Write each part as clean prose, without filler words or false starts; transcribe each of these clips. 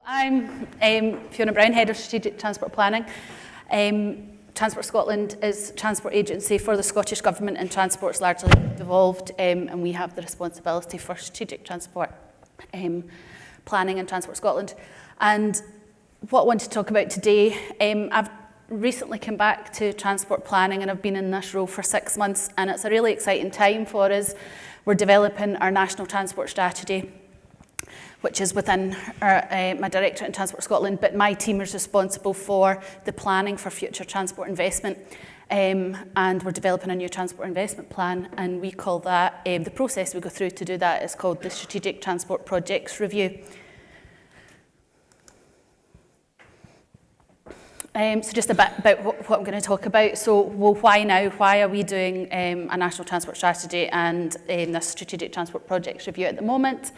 I'm Fiona Brown, Head of Strategic Transport Planning. Transport Scotland is a transport agency for the Scottish Government, and transport's largely devolved, and we have the responsibility for strategic transport planning in Transport Scotland. And what I want to talk about today, I've recently come back to transport planning, and I've been in this role for 6 months, and it's a really exciting time for us. We're developing our National Transport Strategy, which is within my Directorate in Transport Scotland, but my team is responsible for the planning for future transport investment. And we're developing a new transport investment plan, and we call that, the process we go through to do that is called the Strategic Transport Projects Review. So just a bit about what I'm going to talk about. So, well, why now? Why are we doing a National Transport Strategy and this Strategic Transport Projects Review at the moment?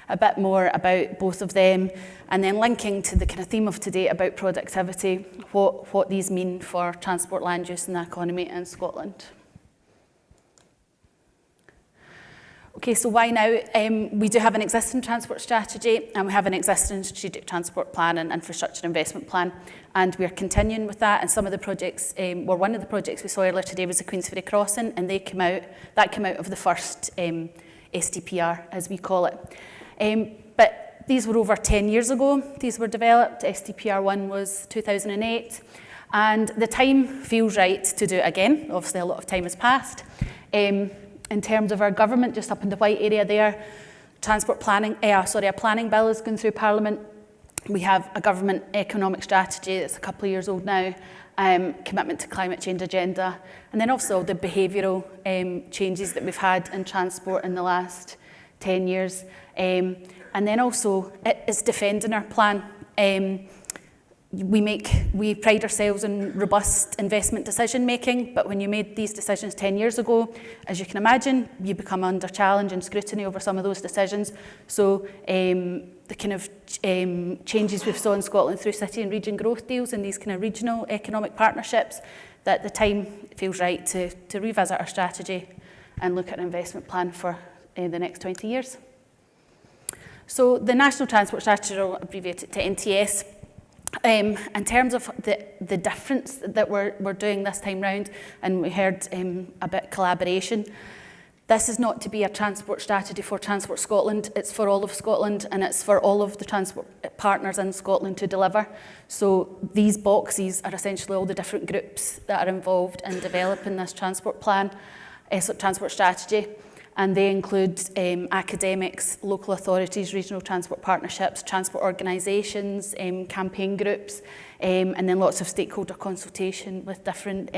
A bit more about both of them, and then linking to the kind of theme of today about productivity, what these mean for transport land use and the economy in Scotland. Okay, so why now? We do have an existing transport strategy, and we have an existing strategic transport plan and infrastructure investment plan, and we're continuing with that. And some of the projects, one of the projects we saw earlier today was the Queensferry Crossing, and that came out of the first STPR, as we call it. But these were over 10 years ago, these were developed. STPR1 was 2008, and the time feels right to do it again. Obviously, a lot of time has passed. In terms of our government, just up in the white area there, a planning bill is going through Parliament. We have a government economic strategy that's a couple of years old now, commitment to climate change agenda, and then also the behavioural changes that we've had in transport in the last 10 years. And then also, it's defending our plan. We pride ourselves in robust investment decision making, but when you made these decisions 10 years ago, as you can imagine, you become under challenge and scrutiny over some of those decisions. So the kind of changes we've saw in Scotland through city and region growth deals and these kind of regional economic partnerships, that the time feels right to revisit our strategy and look at an investment plan for the next 20 years. So the National Transport Strategy, I'll abbreviate it to NTS. In terms of the difference that we're doing this time round, and we heard a bit of collaboration, this is not to be a transport strategy for Transport Scotland, it's for all of Scotland, and it's for all of the transport partners in Scotland to deliver. So these boxes are essentially all the different groups that are involved in developing this transport plan, transport strategy. And they include academics, local authorities, regional transport partnerships, transport organisations, campaign groups, and then lots of stakeholder consultation with different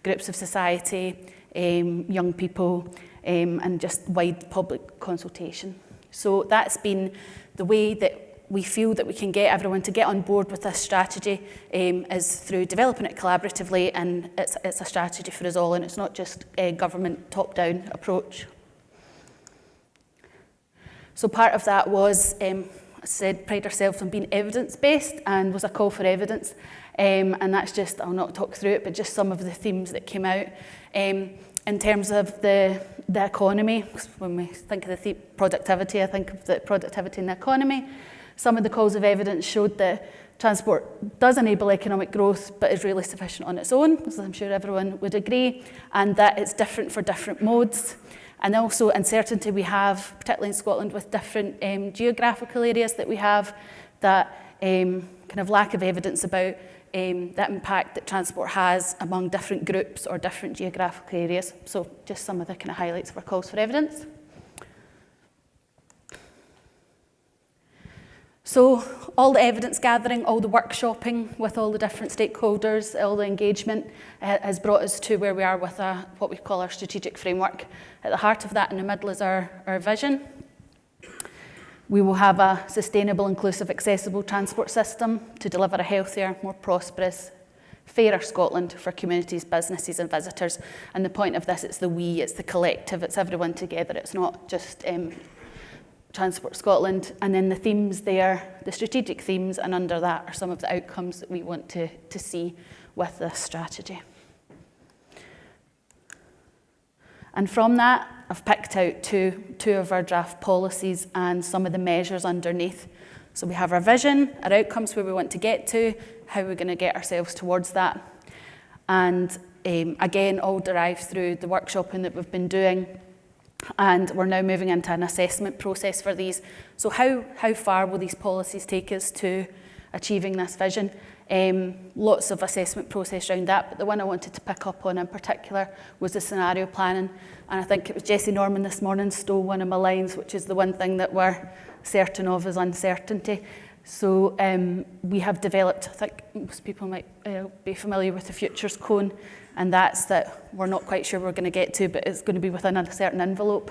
groups of society, young people, and just wide public consultation. So that's been the way that we feel that we can get everyone to get on board with this strategy, is through developing it collaboratively, and it's a strategy for us all, and it's not just a government top-down approach. So part of that was, I said, pride ourselves on being evidence-based, and was a call for evidence, and that's just, I'll not talk through it, but just some of the themes that came out. In terms of the economy, when we think of the productivity, I think of the productivity in the economy. Some of the calls of evidence showed that transport does enable economic growth, but is really sufficient on its own, as I'm sure everyone would agree, and that it's different for different modes. And also uncertainty we have, particularly in Scotland, with different geographical areas that we have, that kind of lack of evidence about that impact that transport has among different groups or different geographical areas. So just some of the kind of highlights of our calls for evidence. So all the evidence gathering, all the workshopping with all the different stakeholders, all the engagement has brought us to where we are with what we call our strategic framework. At the heart of that, in the middle, is our vision. We will have a sustainable, inclusive, accessible transport system to deliver a healthier, more prosperous, fairer Scotland for communities, businesses and visitors. And the point of this, it's the we, it's the collective, it's everyone together. It's not just Transport Scotland. And then the themes there, the strategic themes, and under that are some of the outcomes that we want to see with this strategy. And from that, I've picked out two of our draft policies and some of the measures underneath So we have our vision, our outcomes, where we want to get to, how we're going to get ourselves towards that. And again, all derived through the workshopping that we've been doing. And we're now moving into an assessment process for these. So how far will these policies take us to achieving this vision? Lots of assessment process around that, but the one I wanted to pick up on in particular was the scenario planning. And I think it was Jessie Norman this morning stole one of my lines, which is the one thing that we're certain of is uncertainty. So we have developed, I think most people might be familiar with the futures cone, and that's that we're not quite sure we're going to get to, but it's going to be within a certain envelope.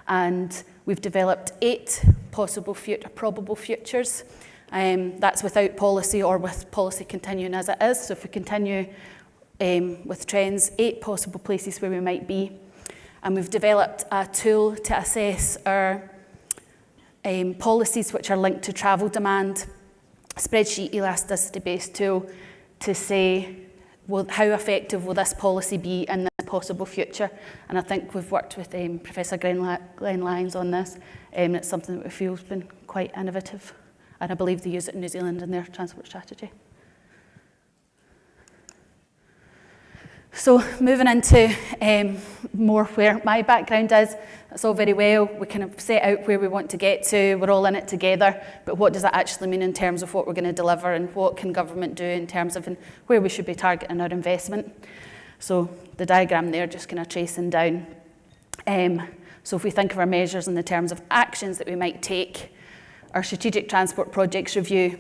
And we've developed 8 possible probable futures. That's without policy or with policy continuing as it is. So if we continue with trends, 8 possible places where we might be. And we've developed a tool to assess our policies which are linked to travel demand, spreadsheet elasticity-based tool to say, well, how effective will this policy be in this possible future? And I think we've worked with Professor Glenn Lyons on this. It's something that we feel has been quite innovative. And I believe they use it in New Zealand in their transport strategy. So moving into more where my background is, that's all very well. We kind of set out where we want to get to. We're all in it together. But what does that actually mean in terms of what we're going to deliver and what can government do in terms of where we should be targeting our investment? So the diagram there just kind of tracing down. So if we think of our measures in the terms of actions that we might take, our strategic transport projects review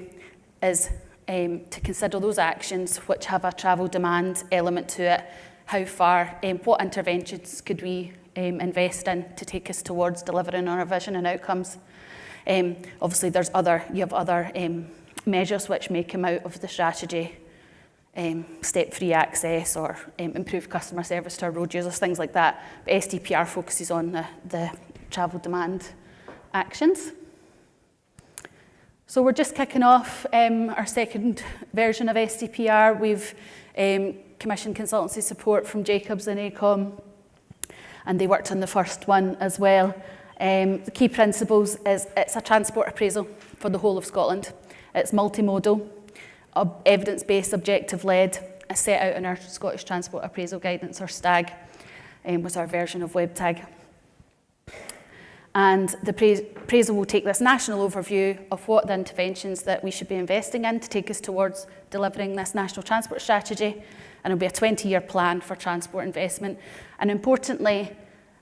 is to consider those actions which have a travel demand element to it. How far, what interventions could we invest in to take us towards delivering on our vision and outcomes? Obviously, you have other measures which may come out of the strategy, step-free access or improved customer service to our road users, things like that. But STPR focuses on the travel demand actions. So we're just kicking off our second version of STPR. We've commissioned consultancy support from Jacobs and AECOM, and they worked on the first one as well. The key principles is it's a transport appraisal for the whole of Scotland. It's multimodal, evidence-based, objective-led, as set out in our Scottish Transport Appraisal Guidance, or STAG, was our version of WebTag. And the appraisal will take this national overview of what the interventions that we should be investing in to take us towards delivering this national transport strategy. And it'll be a 20-year plan for transport investment. And importantly,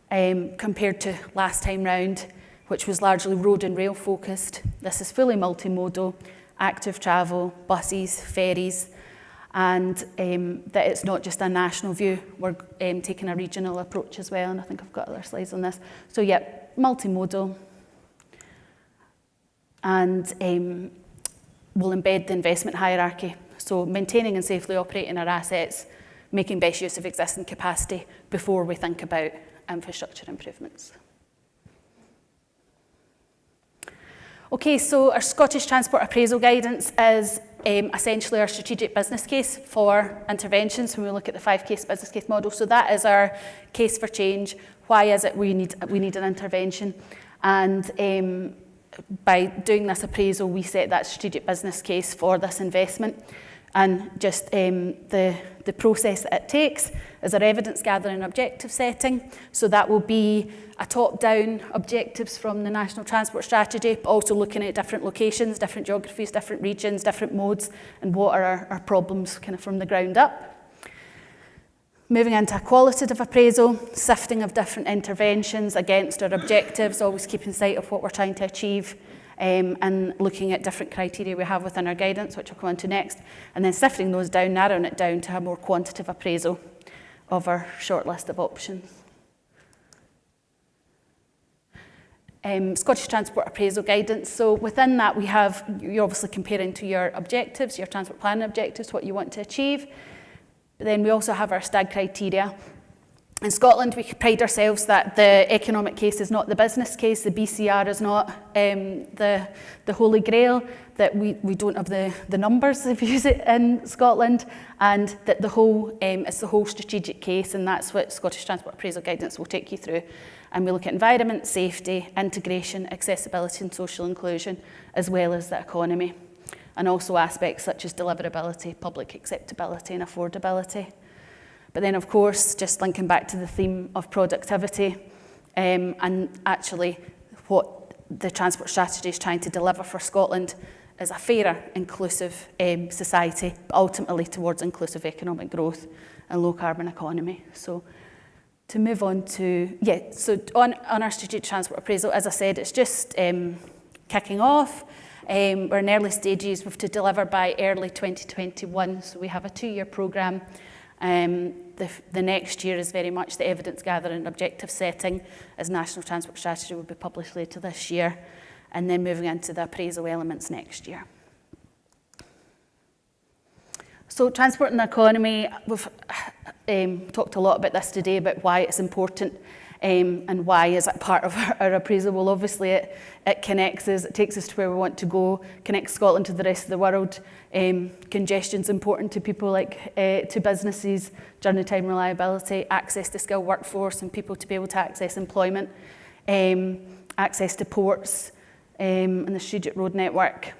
compared to last time round, which was largely road and rail focused, this is fully multimodal, active travel, buses, ferries, and that it's not just a national view. We're taking a regional approach as well, and I think I've got other slides on this. So yeah, multimodal, and we'll embed the investment hierarchy. So maintaining and safely operating our assets, making best use of existing capacity before we think about infrastructure improvements. Okay, so our Scottish Transport Appraisal Guidance is essentially our strategic business case for interventions when we look at the 5-case business case model. So that is our case for change. Why is it we need an intervention? And by doing this appraisal, we set that strategic business case for this investment. And just the process that it takes is our evidence gathering and objective setting. So that will be a top-down objectives from the National Transport Strategy, but also looking at different locations, different geographies, different regions, different modes, and what are our problems kind of from the ground up. Moving into a qualitative appraisal, sifting of different interventions against our objectives, always keeping sight of what we're trying to achieve, and looking at different criteria we have within our guidance, which I'll come on to next, and then sifting those down, narrowing it down to a more quantitative appraisal of our short list of options. Scottish Transport Appraisal Guidance. So within that we have, you're obviously comparing to your objectives, your transport planning objectives, what you want to achieve. But then we also have our STAG criteria. In Scotland, we pride ourselves that the economic case is not the business case, the BCR is not the holy grail, that we don't have the numbers if you use it in Scotland, and that it's the whole strategic case, and that's what Scottish Transport Appraisal Guidance will take you through. And we look at environment, safety, integration, accessibility and social inclusion, as well as the economy. And also aspects such as deliverability, public acceptability and affordability. But then of course, just linking back to the theme of productivity, and actually what the transport strategy is trying to deliver for Scotland is a fairer, inclusive society, but ultimately towards inclusive economic growth and low carbon economy. So to move on to, so on our strategic transport appraisal, as I said, it's just kicking off. We're in early stages. We have to deliver by early 2021, so we have a 2-year programme. The next year is very much the evidence gathering and objective setting, as National Transport Strategy will be published later this year, and then moving into the appraisal elements next year. So transport and economy, we've talked a lot about this today, about why it's important and why is it part of our appraisal. Well, obviously it connects us, it takes us to where we want to go, connects Scotland to the rest of the world. Congestion's important to people, like to businesses, journey time reliability, access to skilled workforce and people to be able to access employment, access to ports and the strategic road network.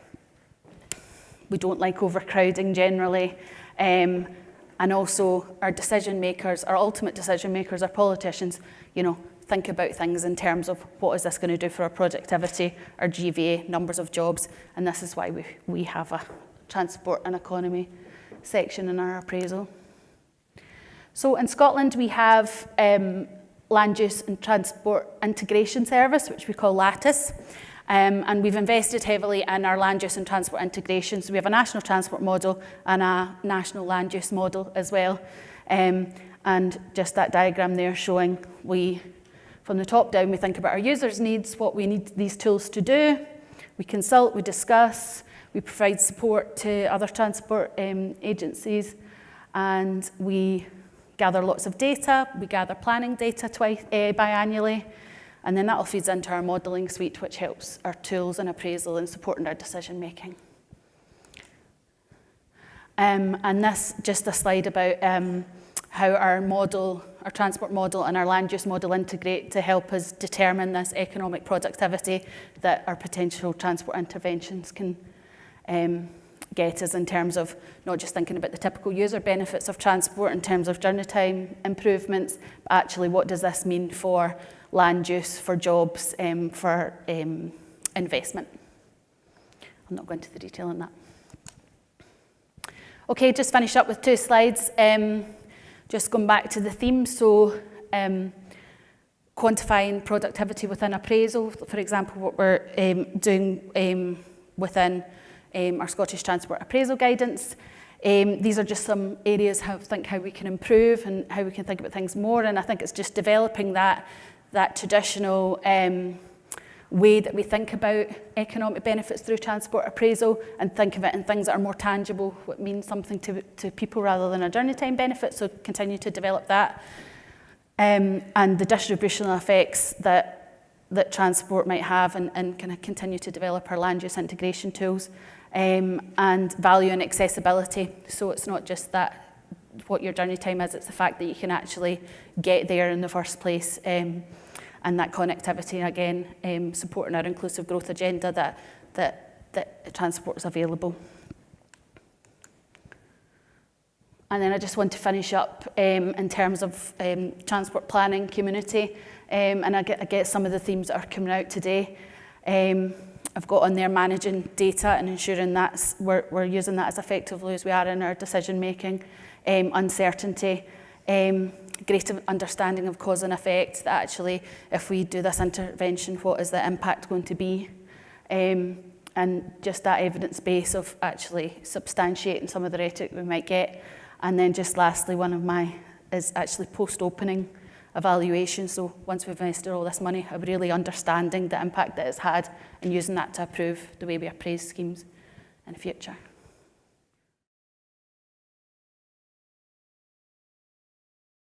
We don't like overcrowding generally. And also our decision makers, our ultimate decision makers, our politicians, think about things in terms of what is this going to do for our productivity, our GVA, numbers of jobs, and this is why we have a transport and economy section in our appraisal. So in Scotland we have Land Use and Transport Integration Service, which we call LATIS. And we've invested heavily in our land use and transport integration. So we have a national transport model and a national land use model as well. And just that diagram there showing from the top down, we think about our users' needs, what we need these tools to do. We consult, we discuss, we provide support to other transport agencies, and we gather lots of data. We gather planning data biannually. And then that all feeds into our modelling suite, which helps our tools and appraisal and supporting our decision making. And this, just a slide about how our transport model and our land use model integrate to help us determine this economic productivity that our potential transport interventions can get us, in terms of not just thinking about the typical user benefits of transport in terms of journey time improvements, but actually what does this mean for land use, for jobs, for investment. I'm not going into the detail on that. Okay, just finish up with 2 slides. Just going back to the theme, so quantifying productivity within appraisal, for example, what we're doing within our Scottish Transport Appraisal Guidance. These are just some areas how we can improve and how we can think about things more, and I think it's just developing that traditional way that we think about economic benefits through transport appraisal, and think of it in things that are more tangible, what means something to people rather than a journey time benefit, so continue to develop that. And the distributional effects that transport might have, and kind of continue to develop our land use integration tools, and value and accessibility. So it's not just that what your journey time is, it's the fact that you can actually get there in the first place, and that connectivity, again, supporting our inclusive growth agenda, that transport is available. And then I just want to finish up in terms of transport planning community, and I get some of the themes that are coming out today. I've got on there managing data and ensuring that we're using that as effectively as we are in our decision making, uncertainty, greater understanding of cause and effect, that actually if we do this intervention, what is the impact going to be, and just that evidence base of actually substantiating some of the rhetoric we might get. And then just lastly, one of my is actually post-opening evaluation. So once we've invested all this money, of really understanding the impact that it's had and using that to improve the way we appraise schemes in the future.